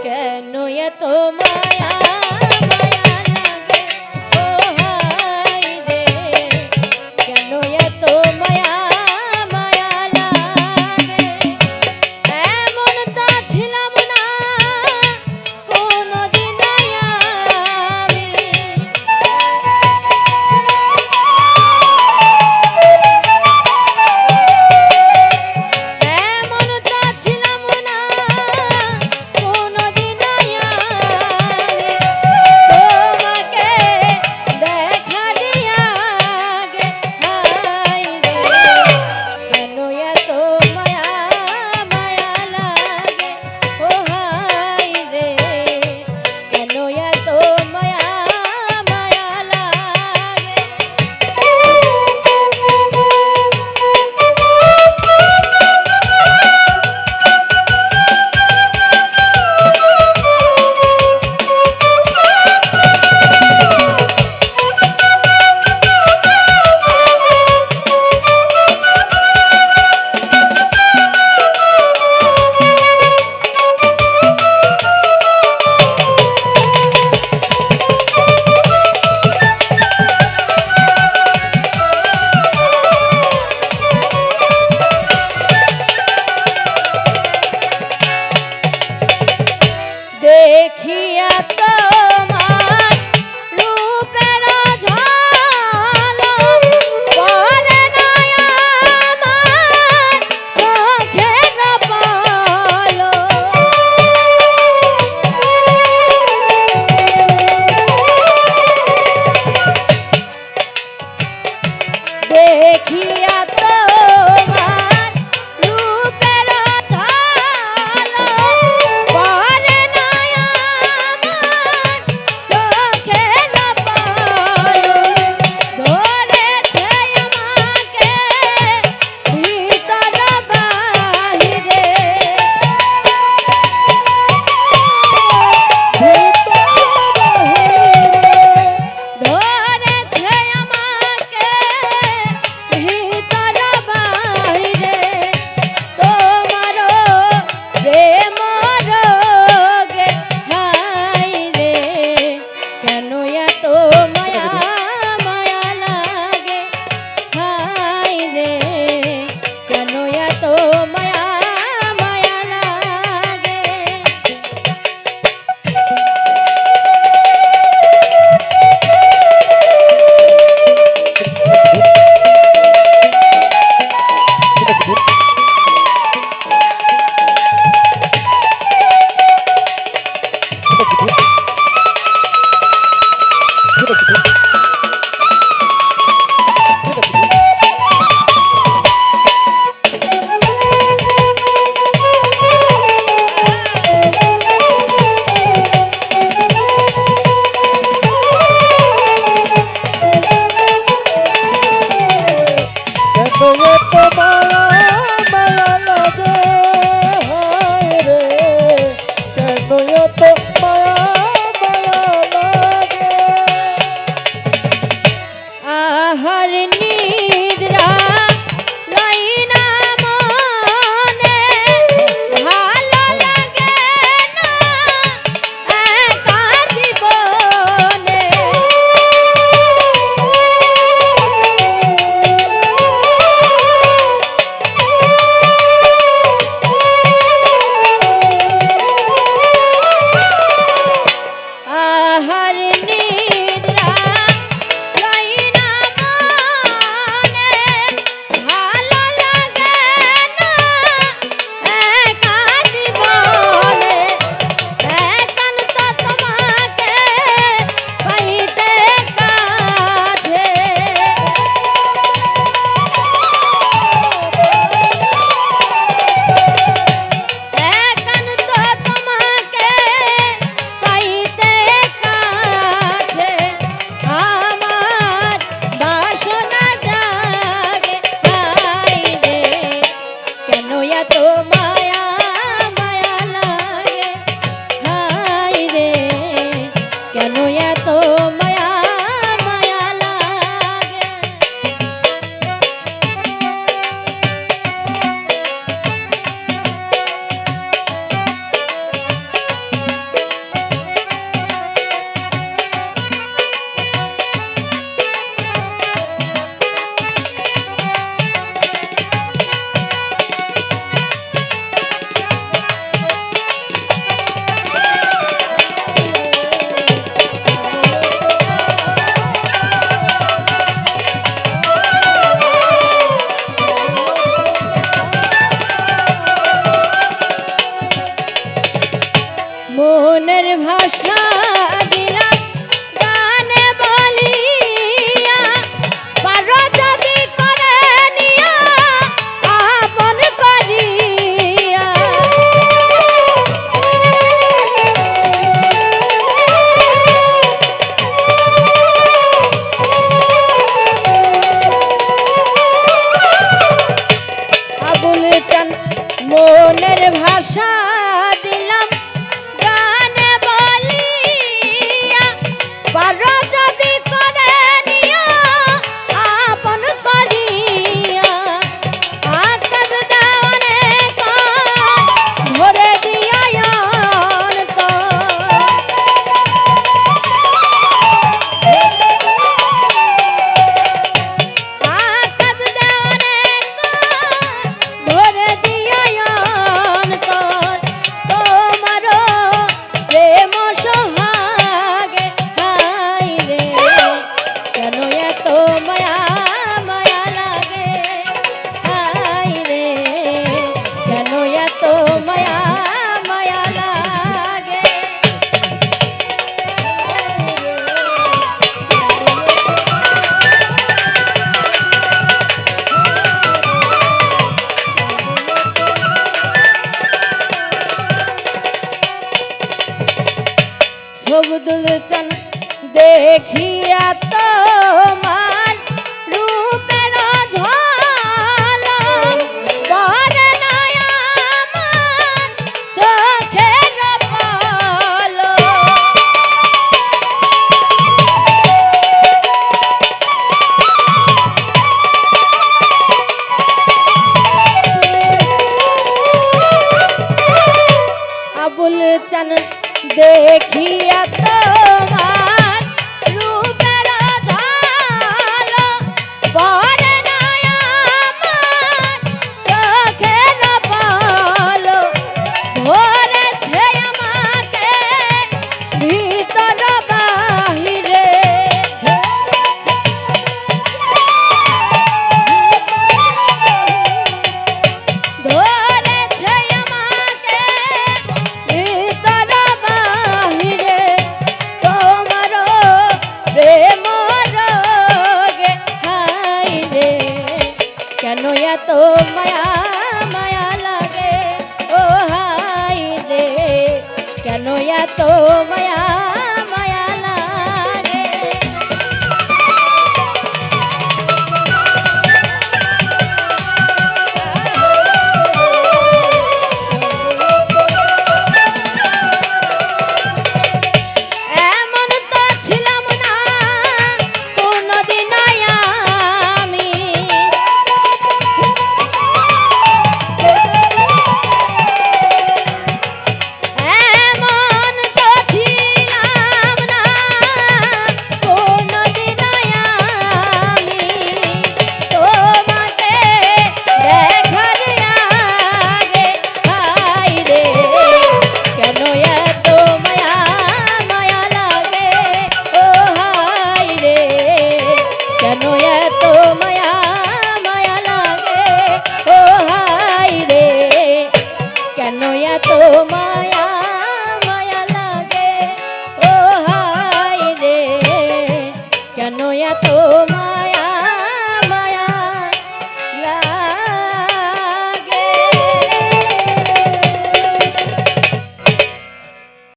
কেন এত মায়া মায়া লাগে ও হাই রে, কেন এত মায়া মায়া লাগে, এমন তা ছিলাম না কোনদিন আমি, এমন তা ছিলাম না কোনদিন আমি, তোমাকে দেখা দিয়া গে হাই রে, কেন এত মায়া মায়া লাগে ও হাই রে, কেন এত মায়া মায়া লাগে। দেখিয়া তোমার রূপের ঝলক পড়ে না আমার চোখের পলক, দেখিয়া তোমার রূপের ঝলক পড়ে না আমার চোখের পলক, ধরেছে আমাকে ভিতর বাহিরে, ধরেছে আমাকে ভিতর বাহিরে, তোমার প্রেম রোগে হাই রে, কেন এত মায়া মায়া লাগে হাই রে, কেন এত মায়া মায়া লাগে। আহার নিদ্রা লাইনা মনে ভালো লাগে না একা জীবনে, ভাষা দিলাম গানে বলিয়া পারো যদি করে নিও আপন করিয়া আকাশ দেওয়ানে ভরে দিয়া ছবদুল চান দেখিয়া তোমার রূপের ঝলক পড়ে না আমার চোখের পলক আবুল চান দেখিয়া তোমার রূপের ঝলক পড়ে না আমার চোখের পলক ধরেছে আমাকে ভিতর বাহিরে ধরেছে আমাকে ভিতর বাহিরে তোমার প্রেম রোগে হাইরে কেন এত মায়া মায়া লাগে ও হাইরে কেন এত মায়া